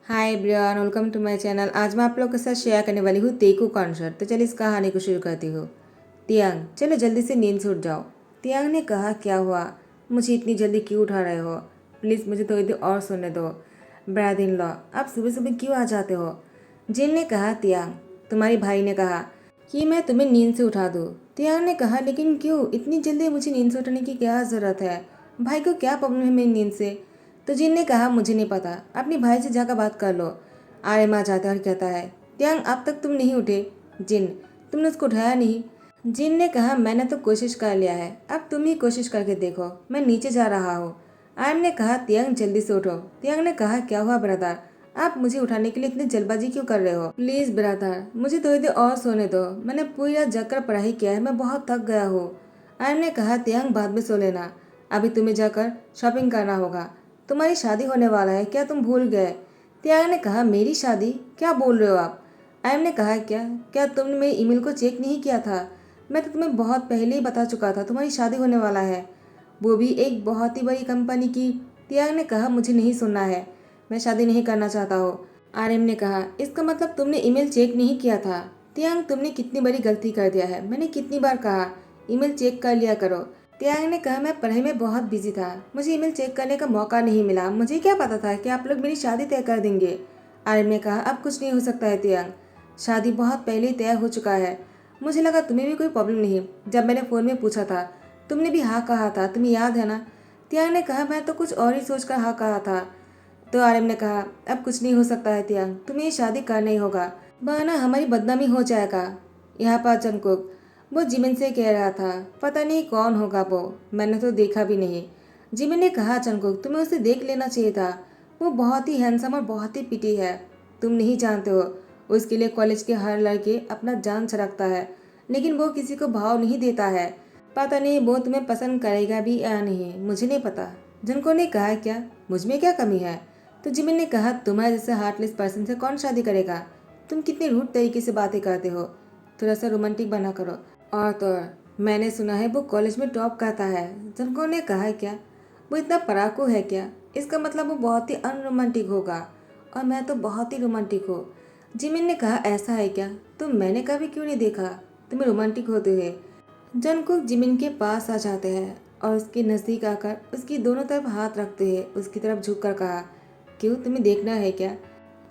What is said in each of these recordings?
Hi everyone, welcome to my channel. आज मैं आप लोग के साथ शेयर करने वाली हूँ तेकू कॉन्सर्ट। तो चलिए इस कहानी को शुरू करती हूँ। तियांग, चलो जल्दी से नींद से उठ जाओ। तियांग ने कहा, क्या हुआ? मुझे इतनी जल्दी क्यों उठा रहे हो? प्लीज़ मुझे थोड़ी देर और सोने दो। ब्रदर इन लॉ, आप सुबह सुबह क्यों आ जाते हो? जिन ने कहा, तियांग, तुम्हारे भाई ने कहा कि मैं तुम्हें नींद से उठा दूँ। तियांग ने कहा, लेकिन क्यों इतनी जल्दी? मुझे नींद से उठाने की क्या ज़रूरत है? भाई को क्या प्रॉब्लम है मेरी नींद से? तो जिन ने कहा, मुझे नहीं पता, अपने भाई से जाकर बात कर लो। आर्यन आ जाता है और कहता है, तियांग अब तक तुम नहीं उठे? जिन, तुमने उसको उठाया नहीं? जिन ने कहा, मैंने तो कोशिश कर लिया है, अब तुम ही कोशिश करके देखो, मैं नीचे जा रहा हूँ। आर्यन ने कहा, तियांग जल्दी से उठो। तियांग ने कहा, क्या हुआ ब्रदर? आप मुझे उठाने के लिए इतनी जल्दबाजी क्यों कर रहे हो? प्लीज ब्रदर, मुझे थोड़ी देर और सोने दो। मैंने पूरी रात जगकर पढ़ाई किया है, मैं बहुत थक गया हूँ। आर्यन ने कहा, तियांग बाद में सो लेना, अभी तुम्हें जाकर शॉपिंग करना होगा। तुम्हारी शादी होने वाला है, क्या तुम भूल गए? त्याग ने कहा, मेरी शादी? क्या बोल रहे हो आप? आयम ने कहा, क्या क्या तुमने मेरी ईमेल को चेक नहीं किया था? मैं तो तुम्हें बहुत पहले ही बता चुका था तुम्हारी शादी होने वाला है, वो भी एक बहुत ही बड़ी कंपनी की। त्याग ने कहा, मुझे नहीं सुनना है, मैं शादी नहीं करना चाहता हूँ। आर्यन ने कहा, इसका मतलब तुमने ईमेल चेक नहीं किया था? त्याग, तुमने कितनी बड़ी गलती कर दिया है, मैंने कितनी बार कहा ईमेल चेक कर लिया करो। त्याग ने कहा, मैं पढ़ाई में बहुत बिजी था, मुझे ईमेल चेक करने का मौका नहीं मिला, मुझे क्या पता था कि आप लोग मेरी शादी तय कर देंगे। आर्यन ने कहा, अब कुछ नहीं हो सकता है त्याग, शादी बहुत पहले ही तय हो चुका है। मुझे लगा तुम्हें भी कोई प्रॉब्लम नहीं, जब मैंने फ़ोन में पूछा था तुमने भी हाँ कहा था, तुम्हें याद है ना? त्याग ने कहा, मैं तो कुछ और ही सोचकर हाँ कहा था। तो आर्यन ने कहा, अब कुछ नहीं हो सकता है त्याग, तुम्हें ये शादी करना ही होगा, वरना हमारी बदनामी हो जाएगा। यहाँ पर जंगकुक, वो जिमिन से कह रहा था, पता नहीं कौन होगा वो, मैंने तो देखा भी नहीं। जिमिन ने कहा, जंगकुक तुम्हें उसे देख लेना चाहिए था, वो बहुत ही हैंडसम और बहुत ही पिटी है। तुम नहीं जानते हो, उसके लिए कॉलेज के हर लड़के अपना जान छिड़कता है, लेकिन वो किसी को भाव नहीं देता है। पता नहीं वो तुम्हें पसंद करेगा भी या नहीं, मुझे नहीं पता। जंको ने कहा, क्या मुझ में क्या कमी है? तो जिमिन ने कहा, तुम्हारे जैसे हार्टलेस पर्सन से कौन शादी करेगा? तुम कितने रूड तरीके से बातें करते हो, थोड़ा सा रोमांटिक बना करो। और तो मैंने सुना है वो कॉलेज में टॉप करता है। जंको ने कहा, क्या वो इतना पढ़ाकू है क्या? इसका मतलब वो बहुत ही अनरोमांटिक होगा, और मैं तो बहुत ही रोमांटिक हूँ। जिमिन ने कहा, ऐसा है क्या? तो मैंने कभी क्यों नहीं देखा तुम्हें रोमांटिक होते हुए। जंगकुक जिमिन के पास आ जाते हैं और उसके नज़दीक आकर उसकी दोनों तरफ हाथ रखते हैं, उसकी तरफ झुककर कहा, क्यों तुम्हें देखना है क्या?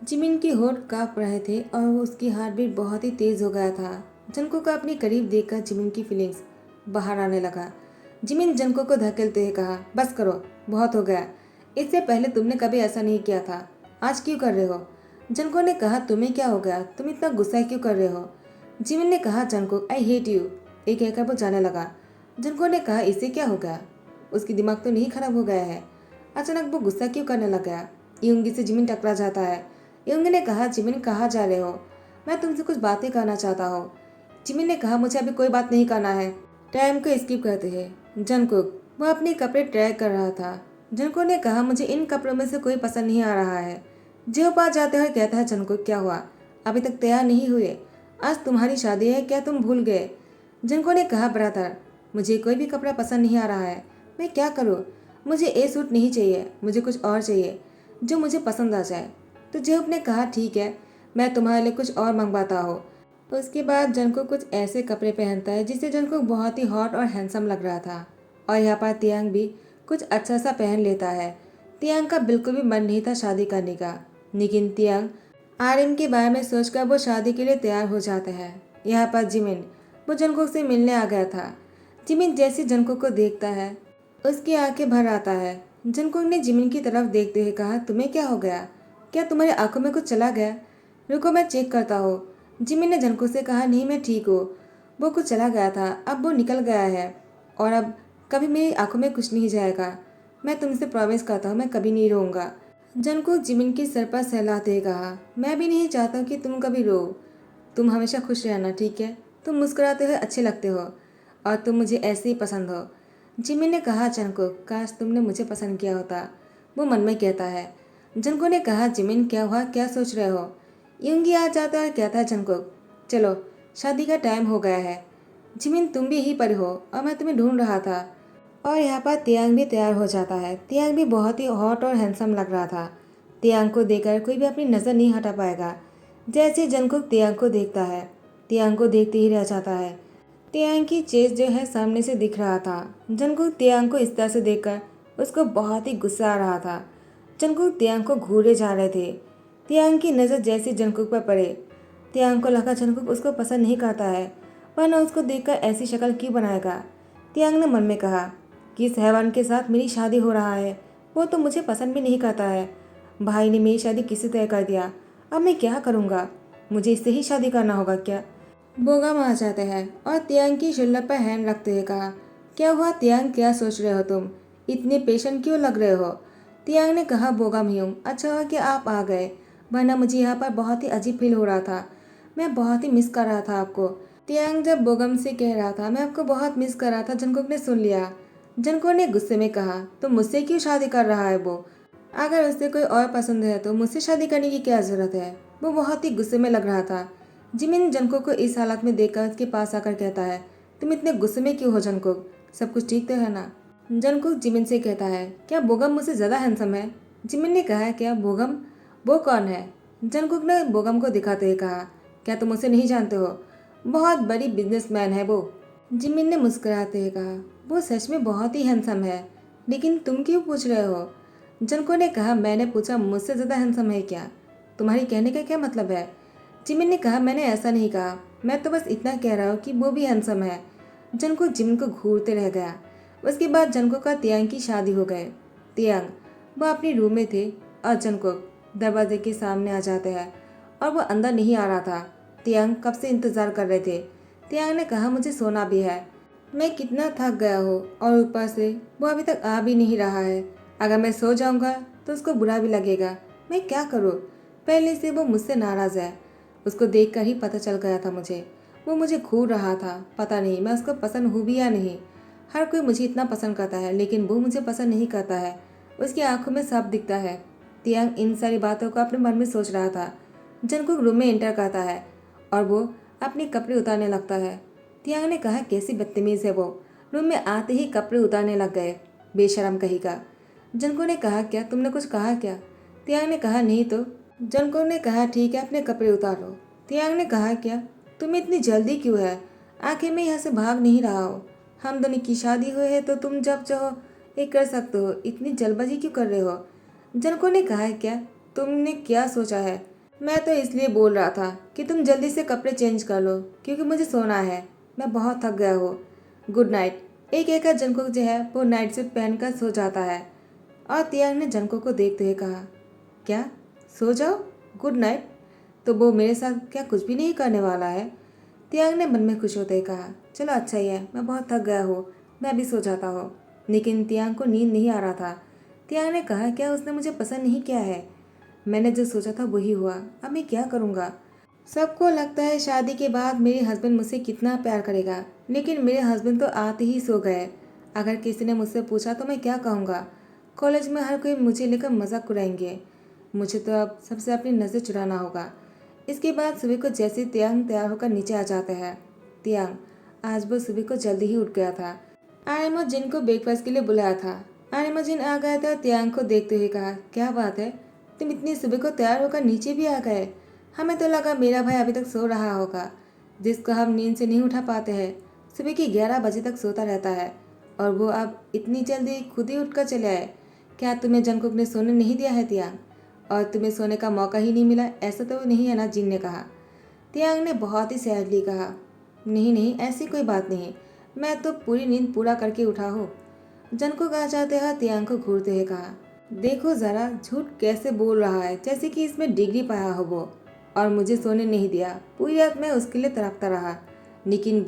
जिमिन के होठ कांप रहे थे और वो उसकी हार्ट बीट बहुत ही तेज हो गया था। जंको को अपने करीब देखकर जिमिन की फीलिंग्स बाहर आने लगा। जिमिन जंको को धकेलते हुए कहा, बस करो, बहुत हो गया, इससे पहले तुमने कभी ऐसा नहीं किया था, आज क्यों कर रहे हो? जंको ने कहा, तुम्हें क्या हो गया, तुम इतना गुस्सा क्यों कर रहे हो? जिमिन ने कहा, जंको आई हेट यू, ये कहकर वो जाने लगा। जंको ने कहा, इससे क्या हो गया, उसकी दिमाग तो नहीं खराब हो गया है? अचानक वो गुस्सा क्यों करने लग गया। यूंगी से जिमिन टकरा जाता है। यूंगी ने कहा, जिमिन कहाँ जा रहे हो? मैं तुमसे कुछ बातें करना चाहता हूँ। जिमिन ने कहा, मुझे अभी कोई बात नहीं करना है। टाइम को स्किप करते हैं। जंकुक, वह अपने कपड़े ट्राई कर रहा था। जंकुक ने कहा, मुझे इन कपड़ों में से कोई पसंद नहीं आ रहा है। जो पास जाते हुए कहता है, जंकुक क्या हुआ, अभी तक तैयार नहीं हुए? आज तुम्हारी शादी है, क्या तुम भूल गए? जंको ने कहा, ब्रदर मुझे कोई भी कपड़ा पसंद नहीं आ रहा है, मैं क्या करूँ? मुझे ये सूट नहीं चाहिए, मुझे कुछ और चाहिए जो मुझे पसंद आ जाए। तो जेहूप ने कहा, ठीक है, मैं तुम्हारे लिए कुछ और मंगवाता हूँ। उसके बाद जंको कुछ ऐसे कपड़े पहनता है जिससे जंको बहुत ही हॉट और हैंडसम लग रहा था। और यहाँ पर तियांग भी कुछ अच्छा सा पहन लेता है। तियांग का बिल्कुल भी मन नहीं था शादी करने का, लेकिन तियांग आर्यन के बारे में सोचकर वो शादी के लिए तैयार हो जाता है। यहाँ पर जिमिन, वो जंकुक से मिलने आ गया था। जिमिन जैसे जंकुक को देखता है, उसकी आंखें भर आता है। जंकुक ने जिमिन की तरफ देखते हुए कहा, तुम्हें क्या हो गया, क्या तुम्हारी आंखों में कुछ चला गया? रुको मैं चेक करता हूँ। जिमिन ने जंकुक से कहा, नहीं मैं ठीक हूँ, वो कुछ चला गया था, अब वो निकल गया है, और अब कभी मेरी आंखों में कुछ नहीं जाएगा। मैं तुमसे प्रॉमिस करता हूँ, मैं कभी नहीं रोऊंगा। जंकुक जिमिन के सर पर सहलाते हुए कहा, मैं भी नहीं चाहता कि तुम कभी रो, तुम हमेशा खुश रहना, ठीक है? तुम मुस्कुराते हुए अच्छे लगते हो, और तुम मुझे ऐसे ही पसंद हो। जिमी ने कहा, जंकुक काश तुमने मुझे पसंद किया होता, वो मन में कहता है। जंकुक ने कहा, जिमिन क्या हुआ, क्या सोच रहे हो? यूंगी आ जाता है और कहता है, जंकुक चलो शादी का टाइम हो गया है। जिमिन तुम भी यहीं पर हो और मैं तुम्हें ढूंढ रहा था। और यहाँ पर तियांग भी तैयार हो जाता है। तियांग भी बहुत ही हॉट और हैंडसम लग रहा था। तियांग को देखकर कोई भी अपनी नज़र नहीं हटा पाएगा। जैसे जंगकुक तियांग को देखता है, तियांग को देखते ही रह जाता है। तियांग की चेस्ट जो है सामने से दिख रहा था। जंगकुक तियांग को इस तरह से देखकर उसको बहुत ही गुस्सा आ रहा था। जंगकुक तियांग को घूरे जा रहे थे। तियांग की नज़र जैसे जंगकुक पर पड़े, तियांग को लगा जंगकुक उसको पसंद नहीं करता है, वरना उसको देखकर ऐसी शक्ल क्यों बनाएगा। तियांग ने मन में कहा कि इस हैवान के साथ मेरी शादी हो रहा है, वो तो मुझे पसंद भी नहीं करता है। भाई ने मेरी शादी किसी तय कर दिया, अब मैं क्या करूँगा? मुझे इससे ही शादी करना होगा क्या? बोगम आ जाते हैं और तियांग की शोल्डर पर हैंड रखते हुए कहा, क्या हुआ तियांग, क्या सोच रहे हो तुम? इतने पेशेंट क्यों लग रहे हो? तियांग ने कहा, बोगम ही हूँ, अच्छा हुआ कि आप आ गए, वरना मुझे यहाँ पर बहुत ही अजीब फील हो रहा था। मैं बहुत ही मिस कर रहा था आपको। तियांग जब बोगम से कह रहा था मैं आपको बहुत मिस कर रहा था, जंगकुक ने सुन लिया। जंगकुक ने गुस्से में कहा, तो मुझसे क्यों शादी कर रहा है वो? अगर उसे कोई और पसंद है तो मुझसे शादी करने की क्या जरूरत है? वो बहुत ही गुस्से में लग रहा था। जिमिन जंगकुक को इस हालत में देखकर उसके पास आकर कहता है, तुम इतने गुस्से में क्यों हो जंगकुक? सब कुछ ठीक तो है ना? जंगकुक जिमिन से कहता है, क्या बोगम मुझसे ज़्यादा हैंडसम है? जिमिन ने कहा, क्या बोगम? वो कौन है? जंगकुक ने बोगम को दिखाते हुए कहा, क्या तुम उसे नहीं जानते हो? बहुत बड़ी बिजनेसमैन है वो। जिमिन ने मुस्कुराते हुए कहा, वो सच में बहुत ही हैंडसम है, लेकिन तुम क्यों पूछ रहे हो? जंगकुक ने कहा, मैंने पूछा मुझसे ज़्यादा हैंडसम है क्या? तुम्हारी कहने का क्या मतलब है? जिमिन ने कहा, मैंने ऐसा नहीं कहा, मैं तो बस इतना कह रहा हूँ कि वो भी हैंडसम है। जंगकुक जिमिन को घूरते रह गया। उसके बाद जंगकुक का तियांग की शादी हो गए। तियांग वो अपने रूम में थे और जंगकुक दरवाजे के सामने आ जाते हैं और वो अंदर नहीं आ रहा था। तियांग कब से इंतज़ार कर रहे थे। तियांग ने कहा, मुझे सोना भी है, मैं कितना थक गया हूँ और ऊपर से वो अभी तक आ भी नहीं रहा है। अगर मैं सो जाऊँगा तो उसको बुरा भी लगेगा, मैं क्या करूँ? पहले से वो मुझसे नाराज़ है, उसको देखकर ही पता चल गया था मुझे। वो मुझे घूर रहा था, पता नहीं मैं उसको पसंद हूँ भी या नहीं। हर कोई मुझे इतना पसंद करता है, लेकिन वो मुझे पसंद नहीं करता है। उसकी आंखों में सब दिखता है। तियांग इन सारी बातों को अपने मन में सोच रहा था। जंगकुक रूम में एंटर करता है और वो अपने कपड़े उतारने लगता है। तियांग ने कहा, कैसी बदतमीज़ है वो, रूम में आते ही कपड़े उतारने लग गए, बेशरम कहीं का। जंगकुक ने कहा, क्या तुमने कुछ कहा क्या? तियांग ने कहा, नहीं तो। जंगकुक ने कहा, ठीक है अपने कपड़े उतारो। तियांग ने कहा, क्या तुम्हें इतनी जल्दी क्यों है? आखिर मैं यहाँ से भाग नहीं रहा हूँ, हम दोनों की शादी हुई है तो तुम जब चाहो ये कर सकते हो, इतनी जल्दबाजी क्यों कर रहे हो? जंगकुक ने कहा, क्या तुमने क्या सोचा है? मैं तो इसलिए बोल रहा था कि तुम जल्दी से कपड़े चेंज कर लो, क्योंकि मुझे सोना है, मैं बहुत थक गया हूँ। Good night. एक एक जंगकुक जो है वो नाइट सूट पहनकर सो जाता है और तियांग ने जंगकुक को देखते हुए कहा, क्या सो जाओ, गुड नाइट? तो वो मेरे साथ क्या कुछ भी नहीं करने वाला है? तियांग ने मन में खुश होते हुए कहा, चलो अच्छा ही है, मैं बहुत थक गया हूँ, मैं अभी सो जाता हूँ। लेकिन तियांग को नींद नहीं आ रहा था। तियांग ने कहा, क्या उसने मुझे पसंद नहीं किया है? मैंने जो सोचा था वही हुआ, अब मैं क्या करूँगा? सबको लगता है शादी के बाद मेरे हस्बैंड मुझसे कितना प्यार करेगा, लेकिन मेरे हस्बैंड तो आते ही सो गए। अगर किसी ने मुझसे पूछा तो मैं क्या कहूँगा? कॉलेज में हर कोई मुझे लेकर मजाक उड़ाएंगे। मुझे तो अब सबसे अपनी नज़र चुराना होगा। इसके बाद सुबह को जैसे तियांग तैयार होकर नीचे आ जाता है। तियांग आज वो सुबह को जल्दी ही उठ गया था। आर्यमोजिन को ब्रेकफास्ट के लिए बुलाया था। आर्यमोजिन आ गया था और तियांग को देखते हुए कहा, क्या बात है, तुम इतनी सुबह को तैयार होकर नीचे भी आ गए? हमें तो लगा मेरा भाई अभी तक सो रहा होगा, जिसको हम नींद से नहीं उठा पाते हैं। सुबह की 11 बजे तक सोता रहता है और वो अब इतनी जल्दी खुद ही उठकर चले आए। क्या तुम्हें जंगकुक ने सोने नहीं दिया है तियांग? और तुम्हें सोने का मौका ही नहीं मिला, ऐसा तो नहीं है ना? जिन ने कहा। तियांग ने बहुत ही सैडली कहा, नहीं नहीं ऐसी कोई बात नहीं, मैं तो पूरी नींद पूरा करके उठा हूँ। जंगकुक आ जाते हैं तियांग को घूरते हुए कहा, देखो ज़रा झूठ कैसे बोल रहा है, जैसे कि इसमें डिग्री पाया हो वो, और मुझे सोने नहीं दिया। पूरी रात मैं उसके लिए तड़पता रहा, लेकिन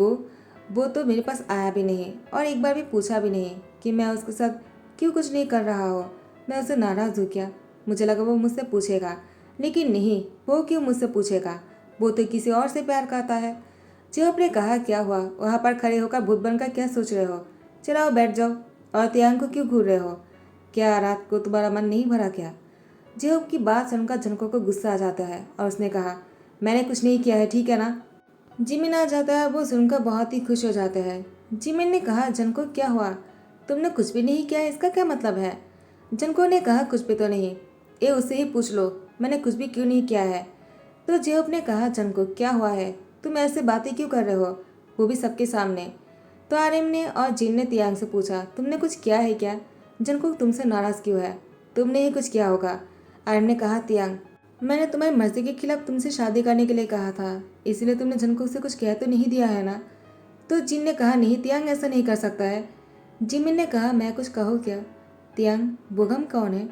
वो तो मेरे पास आया भी नहीं और एक बार भी पूछा भी नहीं कि मैं उसके साथ क्यों कुछ नहीं कर रहा हो। मैं उससे नाराज़ हूँ क्या? मुझे लगा वो मुझसे पूछेगा, लेकिन नहीं, वो क्यों मुझसे पूछेगा, वो तो किसी और से प्यार करता है। जेहोप ने कहा, क्या हुआ, वहाँ पर खड़े होकर भूत बनकर क्या सोच रहे हो? चलाओ बैठ जाओ, और तियांग को क्यों घूर रहे हो? क्या रात को तुम्हारा मन नहीं भरा क्या? जेहोप की बात सुनकर जंगकुक को गुस्सा आ जाता है और उसने कहा, मैंने कुछ नहीं किया है, ठीक है ना? जिमिन आ जाता है, वो सुनकर बहुत ही खुश हो जाते हैं। जिमिन ने कहा, जंगकुक क्या हुआ, तुमने कुछ भी नहीं किया, इसका क्या मतलब है? जंगकुक ने कहा, कुछ भी तो नहीं, ये उससे ही पूछ लो, मैंने कुछ भी क्यों नहीं किया है। तो जेहोप ने कहा, जंगकुक क्या हुआ है, तुम ऐसे बातें क्यों कर रहे हो, वो भी सबके सामने। तो आर्यन ने और जिन ने तियांग से पूछा, तुमने कुछ किया है क्या, जंगकुक तुमसे नाराज़ क्यों है, तुमने ही कुछ किया होगा। आर्यन ने कहा, तियांग मैंने तुम्हारी मर्जी के खिलाफ तुमसे शादी करने के लिए कहा था, इसलिए तुमने जंगकुक से कुछ कह तो नहीं दिया है ना। तो जिन ने कहा, नहीं तियांग ऐसा नहीं कर सकता है। जिमिन ने कहा, मैं कुछ कहूँ क्या। तियांग बोगम कौन है,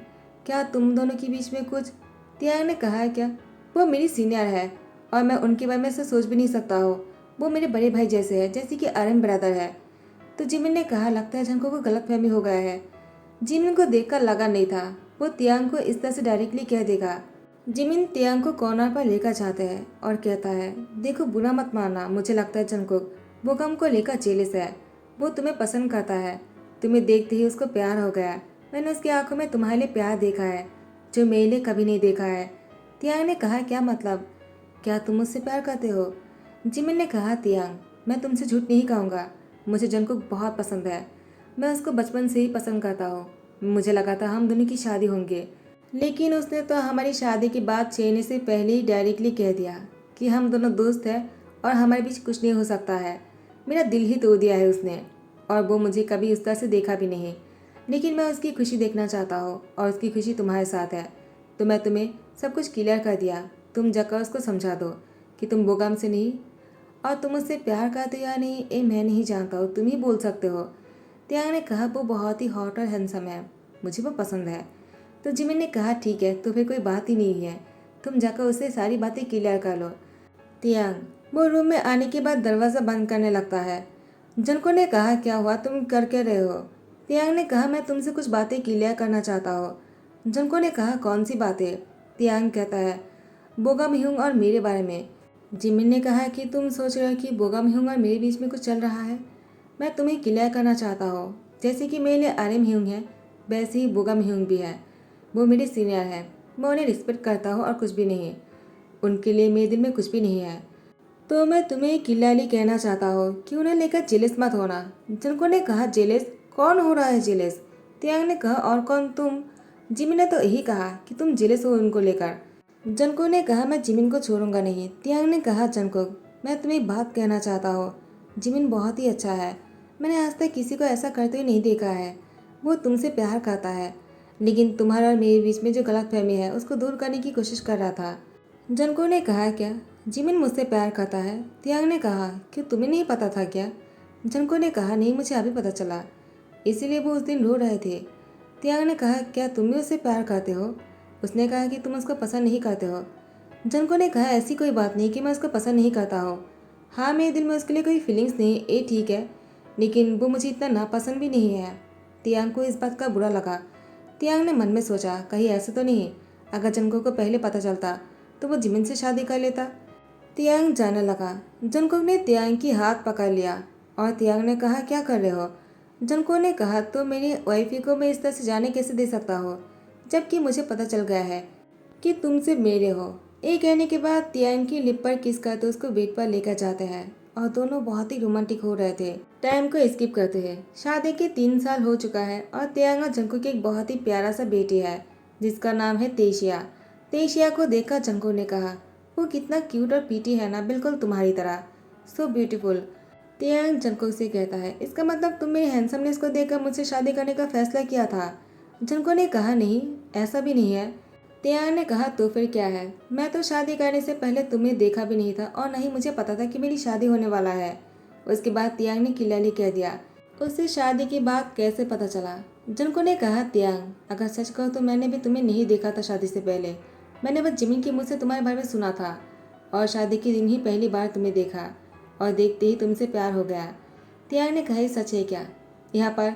क्या तुम दोनों के बीच में कुछ। तियांग ने कहा है क्या, वो मेरी सीनियर है और मैं उनके बारे में से सोच भी नहीं सकता हूँ। वो मेरे बड़े भाई जैसे है, जैसे कि आर्यन ब्रदर है। तो जिमिन ने कहा, लगता है जंको को गलतफहमी हो गया है। जिमिन को देखकर लगा नहीं था वो तियांग को इस तरह से डायरेक्टली कह देगा। जिमिन तियांग को कॉर्नर पर लेकर जाते हैं और कहता है, देखो बुरा मत मानना, मुझे लगता है जंकुक बोगम को लेकर जेलिस है। वो तुम्हें पसंद करता है, तुम्हें देखते ही उसको प्यार हो गया। मैंने उसकी आंखों में तुम्हारे लिए प्यार देखा है जो मेरे लिए कभी नहीं देखा है। तियांग ने कहा, क्या मतलब, क्या तुम मुझसे प्यार करते हो। जिमिन ने कहा, तियांग मैं तुमसे झूठ नहीं कहूँगा, मुझे जंकुक बहुत पसंद है। मैं उसको बचपन से ही पसंद करता हूँ। मुझे लगा था हम दोनों की शादी होंगे, लेकिन उसने तो हमारी शादी की बात छेड़ने से पहले ही डायरेक्टली कह दिया कि हम दोनों दोस्त हैं और हमारे बीच कुछ नहीं हो सकता है। मेरा दिल ही तोड़ दिया है उसने, और वो मुझे कभी उस तरह से देखा भी नहीं। लेकिन मैं उसकी खुशी देखना चाहता हूँ और उसकी खुशी तुम्हारे साथ है, तो मैं तुम्हें सब कुछ क्लियर कर दिया। तुम जाकर उसको समझा दो कि तुम बोगम से नहीं, और तुम उससे प्यार करते हो या नहीं ये मैं नहीं जानता हूँ, तुम ही बोल सकते हो। तियांग ने कहा, वो बहुत ही हॉट और हैंडसम है, मुझे वो पसंद है। तो जिमिन ने कहा, ठीक है तो फिर कोई बात ही नहीं है, तुम जाकर उससे सारी बातें क्लियर कर लो। तियांग वो रूम में आने के बाद दरवाज़ा बंद करने लगता है। जनको ने कहा, क्या हुआ, तुम कर क्या रहे हो। तियांग ने कहा, मैं तुमसे कुछ बातें क्लियर करना चाहता हूँ। जनको ने कहा, कौन सी बातें। तियांग कहता है, बोगम ह्यूंग और मेरे बारे में। जिमिन ने कहा कि तुम सोच रहे हो कि बोगम ह्यूंग और मेरे बीच में कुछ चल रहा है। मैं तुम्हें क्लियर करना चाहता हूँ, जैसे कि मेरे लिए आर्यन ह्यूंग है वैसे ही बोगम ह्यूंग भी है। वो मेरे सीनियर हैं, मैं उन्हें रिस्पेक्ट करता हूँ और कुछ भी नहीं, उनके लिए मेरे दिल में कुछ भी नहीं है। तो मैं तुम्हें क्लियरली कहना चाहता हूँ कि उन्हें लेकर जेलिस मत होना। जिनको ने कहा, जेलिस, कौन हो रहा है जेलिस। तियांग ने कहा, और कौन, तुम। जिमिन ने तो यही कहा कि तुम जेलिस हो उनको लेकर। जनको ने कहा, मैं जिमिन को छोड़ूंगा नहीं। तियांग ने कहा, जनको मैं तुम्हें बात कहना चाहता हूँ, जिमिन बहुत ही अच्छा है, मैंने आज तक किसी को ऐसा करते हुए नहीं देखा है। वो तुमसे प्यार करता है, लेकिन तुम्हारा और मेरे बीच में जो गलतफहमी है उसको दूर करने की कोशिश कर रहा था। जनको ने कहा, क्या जिमिन मुझसे प्यार करता है। तियांग ने कहा, कि तुम्हें नहीं पता था क्या। जनको ने कहा, नहीं मुझे अभी पता चला, इसीलिए वो उस दिन रो रहे थे। तियांग ने कहा, क्या तुम भी उससे प्यार करते हो। उसने कहा कि तुम उसको पसंद नहीं करते हो। जनको ने कहा, ऐसी कोई बात नहीं कि मैं उसको पसंद नहीं करता हूँ। हाँ मेरे दिल में उसके लिए कोई फीलिंग्स नहीं, ये ठीक है, लेकिन वो मुझे इतना नापसंद भी नहीं है। तियांग को इस बात का बुरा लगा। तियांग ने मन में सोचा, कहीं ऐसे तो नहीं, अगर जनको को पहले पता चलता तो वो जिमिन से शादी कर लेता। तियांग जाने लगा। जनको ने तियांग की हाथ पकड़ लिया और तियांग ने कहा, क्या कर रहे हो। जनको ने कहा, तो मेरी वाइफी को मैं इस तरह से जाने कैसे दे सकता हूँ, जबकि मुझे पता चल गया है कि तुम सिर्फ मेरे हो। ये कहने के बाद तियांग की लिप पर किस करते उसको बेड पर लेकर जाते हैं और दोनों बहुत ही रोमांटिक हो रहे थे। टाइम को स्किप करते हैं। शादी के 3 साल हो चुका है और तियांग और जंको की एक बहुत ही प्यारा सा बेटी है जिसका नाम है तेशिया। तेशिया को देखकर जंको ने कहा, वो कितना क्यूट और पीटी है ना, बिल्कुल तुम्हारी तरह, सो ब्यूटीफुल। तियांग जंको से कहता है, इसका मतलब तुम मेरी हैंडसमनेस को देखकर मुझसे शादी करने का फैसला किया था। जंको ने कहा, नहीं ऐसा भी नहीं है। तियांग ने कहा, तो फिर क्या है, मैं तो शादी करने से पहले तुम्हें देखा भी नहीं था और नहीं मुझे पता था कि मेरी शादी होने वाला है। उसके बाद तियांग ने क्लियरली कह दिया, उससे शादी की बात कैसे पता चला। जनको ने कहा, तियांग अगर सच कहो तो मैंने भी तुम्हें नहीं देखा था शादी से पहले, मैंने बस जिमिन के मुँह से तुम्हारे बारे में सुना था और शादी के दिन ही पहली बार तुम्हें देखा और देखते ही तुमसे प्यार हो गया। तियांग ने कहा, सच है क्या। यहाँ पर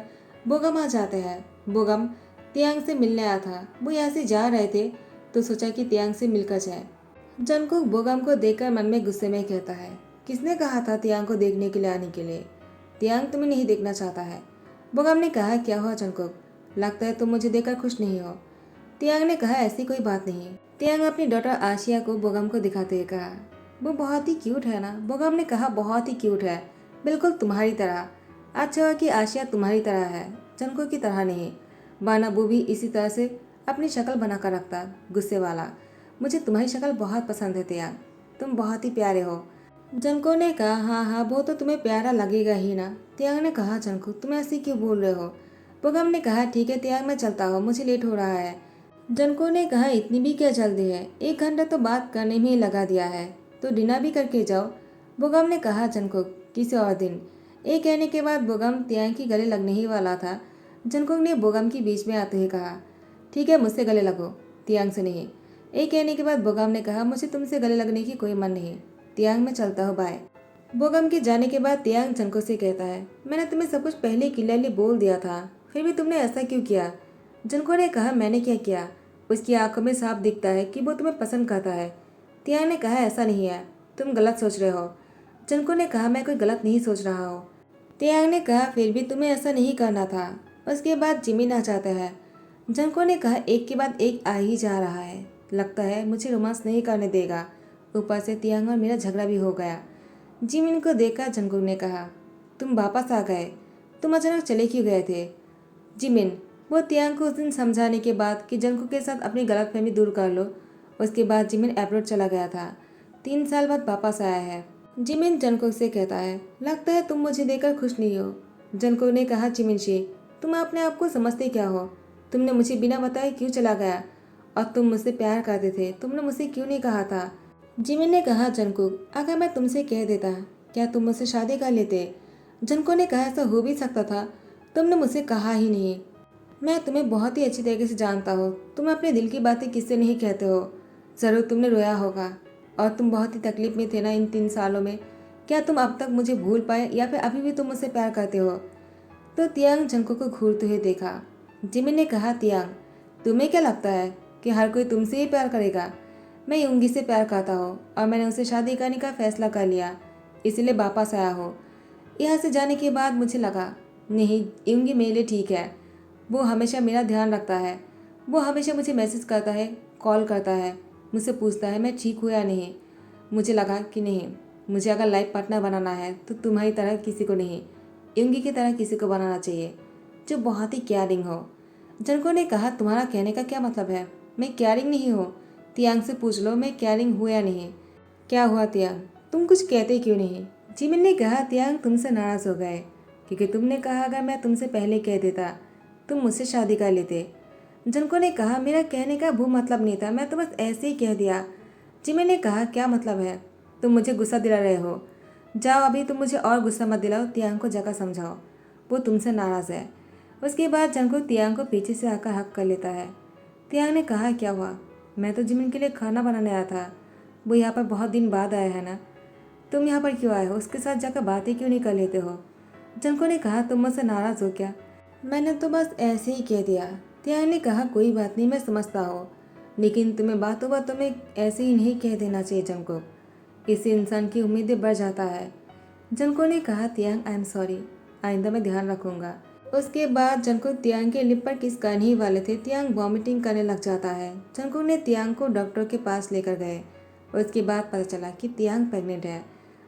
बोगम आ जाते हैं। बोगम तियांग से मिलने आया था, वो यहाँ से जा रहे थे तो सोचा कि तियांग से मिलकर जाए। जंकुक बोगम को देखकर मन में गुस्से में कहता है, किसने कहा था तियांग को देखने के लिए आने के लिए, तियांग तुम्हें नहीं देखना चाहता है। बोगम ने कहा, क्या हुआ जंकुक, लगता है तुम मुझे देखकर खुश नहीं हो। तियांग ने कहा, ऐसी कोई बात नहीं। तियांग अपनी डॉटर आशिया को बोगम को दिखाते हुए कहा, वो बहुत ही क्यूट है ना। बोगम ने कहा, बहुत ही क्यूट है, बिल्कुल तुम्हारी तरह। अच्छा हुआ कि आशिया तुम्हारी तरह है, जंकुक की तरह नहीं, वरना वो भी इसी तरह से अपनी शक्ल बनाकर रखता, गुस्से वाला। मुझे तुम्हारी शक्ल बहुत पसंद है तियांग, तुम बहुत ही प्यारे हो। जंको ने कहा, हाँ हाँ वो तो तुम्हें प्यारा लगेगा ही ना। तियांग ने कहा, जंको तुम ऐसे क्यों बोल रहे हो। बोगम ने कहा, ठीक है तियांग मैं चलता हूँ, मुझे लेट हो रहा है। जंको ने कहा, इतनी भी क्या जल्दी है, 1 घंटा तो बात करने में ही लगा दिया है, तो डिनर भी करके जाओ। बोगम ने कहा, जंको किसी और दिन। ये कहने के बाद बोगम तियांग की गले लगने ही वाला था। जंकुक ने बोगम की बीच में आते हुए कहा, ठीक है मुझसे गले लगो, तियांग से नहीं। ये कहने के बाद बोगम ने कहा, मुझे तुमसे गले लगने की कोई मन नहीं, तियांग मैं चलता हूँ, बाय। बोगम के जाने के बाद तियांग जंको से कहता है, मैंने तुम्हें सब कुछ पहले क्लियरली बोल दिया था, फिर भी तुमने ऐसा क्यों किया। जंको ने कहा, मैंने क्या किया। उसकी आंखों में साफ दिखता है कि वो तुम्हें पसंद करता है। तियांग ने कहा, ऐसा नहीं है, तुम गलत सोच रहे हो। जंको ने कहा, मैं कोई गलत नहीं सोच रहा हूँ। तियांग ने कहा, फिर भी तुम्हें ऐसा नहीं करना था। उसके बाद जिमिन आ जाता है। जंको ने कहा, एक के बाद एक आ ही जा रहा है, लगता है मुझे रोमांस नहीं करने देगा। ऊपर से तियांग और मेरा झगड़ा भी हो गया। जिमिन को देखकर जंकुक ने कहा, तुम वापस आ गए, तुम अचानक चले क्यों गए थे। जिमिन, वो तियांग को उस दिन समझाने के बाद कि जंकुक के साथ अपनी गलतफहमी दूर कर लो, उसके बाद जिमिन अब्रॉड चला गया था। 3 साल बाद वापस आया है। जिमिन जंकुक से कहता है, लगता है तुम मुझे देखकर खुश नहीं हो। जंकुक ने कहा, जिमिन शी, तुम अपने आप को समझते क्या हो, तुमने मुझे बिना बताए क्यों चला गया, और तुम मुझसे प्यार करते थे, तुमने मुझसे क्यों नहीं कहा था। जिमिन ने कहा, जंकुक अगर मैं तुमसे कह देता, क्या तुम मुझसे शादी कर लेते। जंकुक ने कहा, ऐसा हो भी सकता था, तुमने मुझसे कहा ही नहीं। मैं तुम्हें बहुत ही अच्छी तरीके से जानता हूँ, तुम अपने दिल की बातें किससे नहीं कहते हो। ज़रूर तुमने रोया होगा, और तुम बहुत ही तकलीफ में थे ना इन 3 सालों में। क्या तुम अब तक मुझे भूल पाए, या फिर अभी भी तुम मुझसे प्यार करते हो। तो तियांग जंको को घूरते हुए देखा। जिमिन ने कहा, तियांग तुम्हें क्या लगता है कि हर कोई तुमसे ही प्यार करेगा। मैं युंगी से प्यार करता हूँ, और मैंने उसे शादी करने का फैसला कर लिया, इसीलिए वापस आया हूँ। यहाँ से जाने के बाद मुझे लगा, नहीं युंगी मेरे लिए ठीक है, वो हमेशा मेरा ध्यान रखता है, वो हमेशा मुझे मैसेज करता है, कॉल करता है, मुझसे पूछता है मैं ठीक हूँ या नहीं। मुझे लगा कि नहीं, मुझे अगर लाइफ पार्टनर बनाना है तो तुम्हारी तरह किसी को नहीं, युंगी की तरह किसी को बनाना चाहिए, जो बहुत ही केयरिंग हो। जंको ने कहा, तुम्हारा कहने का क्या मतलब है, मैं केयरिंग नहीं हूँ। तियांग से पूछ लो मैं केयरिंग हूँ या नहीं। क्या हुआ तियांग, तुम कुछ कहते क्यों नहीं। जिमिन ने कहा, तियांग तुमसे नाराज़ हो गए, क्योंकि तुमने कहा अगर मैं तुमसे पहले कह देता तुम मुझसे शादी कर लेते। जंको ने कहा, मेरा कहने का वो मतलब नहीं था, मैं तो बस ऐसे ही कह दिया। जिमिन ने कहा, क्या मतलब है, तुम मुझे गुस्सा दिला रहे हो। जाओ अभी तुम मुझे और गुस्सा मत दिलाओ, तियांग को जगह समझाओ, वो तुमसे नाराज़ है। उसके बाद जंको तियांग को पीछे से आकर हक कर लेता है। तियांग ने कहा, क्या हुआ, मैं तो जिमिन के लिए खाना बनाने आया था, वो यहाँ पर बहुत दिन बाद आया है ना, तुम यहाँ पर क्यों आए हो, उसके साथ जाकर बातें क्यों नहीं कर लेते हो। जंको ने कहा, तुम मुझसे नाराज़ हो क्या, मैंने तो बस ऐसे ही कह दिया। तियांग ने कहा, कोई बात नहीं मैं समझता हूँ, लेकिन तुम्हें बातों बातों में ऐसे ही नहीं कह देना चाहिए जंको, इससे इंसान की उम्मीदें बढ़ जाता है। जंको ने कहा, तियांग आई एम सॉरी, आइंदा मैं ध्यान रखूंगा। उसके बाद जंको तियांग के लिप पर किस करने ही वाले थे, तियांग वॉमिटिंग करने लग जाता है। जंको ने तियांग को डॉक्टर के पास लेकर गए। उसके बाद पता चला कि तियांग प्रेग्नेंट है।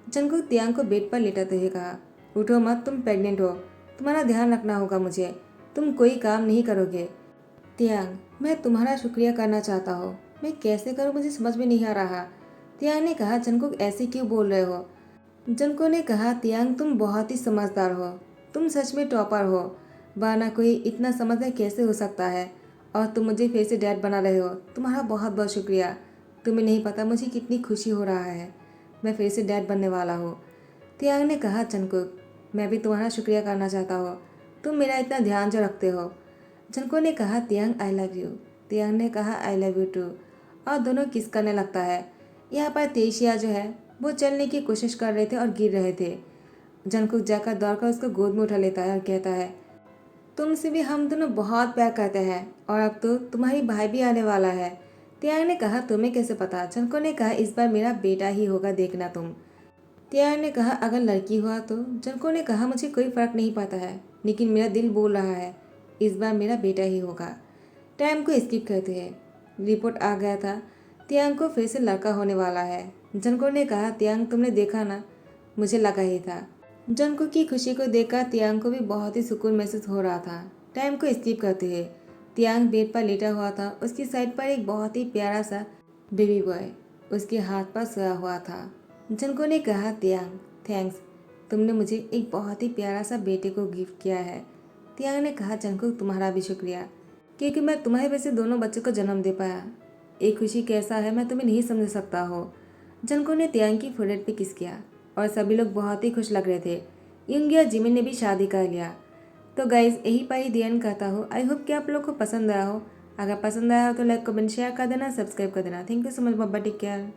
जंको तियांग को बेड पर लेटाते हुए कहा, उठो मत, तुम प्रेग्नेंट हो, तुम्हारा ध्यान रखना होगा मुझे, तुम कोई काम नहीं करोगे। तियांग, मैं तुम्हारा शुक्रिया करना चाहता हूँ, मैं कैसे करूँ मुझे समझ में नहीं आ रहा। तियांग ने कहा, जंकुक ऐसे क्यों बोल रहे हो। जंको ने कहा, तियांग तुम बहुत ही समझदार हो, तुम सच में टॉपर हो, वरना कोई इतना समझदार कैसे हो सकता है, और तुम मुझे फिर से डैड बना रहे हो, तुम्हारा बहुत बहुत शुक्रिया। तुम्हें नहीं पता मुझे कितनी खुशी हो रहा है, मैं फिर से डैड बनने वाला हूँ। तियांग ने कहा, जंकुक मैं भी तुम्हारा शुक्रिया करना चाहता हूँ, तुम मेरा इतना ध्यान जो रखते हो। जंको ने कहा, तियांग आई लव यू। तियांग ने कहा, आई लव यू टू, और दोनों किस करने लगता है। यहाँ पर तेशिया जो है वो चलने की कोशिश कर रहे थे और गिर रहे थे। जंकुक जाकर दौड़कर उसको गोद में उठा लेता है और कहता है, तुमसे भी हम दोनों बहुत प्यार करते हैं, और अब तो तुम्हारी भाई भी आने वाला है। तियांग ने कहा, तुम्हें कैसे पता। जंको ने कहा, इस बार मेरा बेटा ही होगा, देखना तुम। तियांग ने कहा, अगर लड़की हुआ तो। जंको ने कहा, मुझे कोई फर्क नहीं पड़ता है, लेकिन मेरा दिल बोल रहा है इस बार मेरा बेटा ही होगा। टाइम को स्किप करते हैं, रिपोर्ट आ गया था, तियांग को फिर से लड़का होने वाला है। जंको ने कहा, तियांग तुमने देखा ना, मुझे लगा ही था। जंको की खुशी को देखकर तियांग को भी बहुत ही सुकून महसूस हो रहा था। टाइम को स्किप करते हैं, तियांग बेड पर लेटा हुआ था। उसकी साइड पर एक बहुत ही प्यारा सा बेबी बॉय उसके हाथ पर सोया हुआ था। जंको ने कहा, तियांग थैंक्स, तुमने मुझे एक बहुत ही प्यारा सा बेटे को गिफ्ट किया है। तियांग ने कहा, जंको तुम्हारा भी शुक्रिया, क्योंकि मैं तुम्हारे वैसे दोनों बच्चों को जन्म दे पाया। एक खुशी कैसा है मैं तुम्हें नहीं समझ सकता हो। जंको ने तियांग की फोrehead पे किस किया और सभी लोग बहुत ही खुश लग रहे थे। युंगी और जिमिन ने भी शादी कर लिया। तो गाइज यही पर ही दी एंड कहता हूँ। आई होप कि आप लोग को पसंद आया हो। अगर पसंद आया हो तो लाइक कमेंट शेयर कर देना, सब्सक्राइब कर देना। Thank you so much, bye, take care.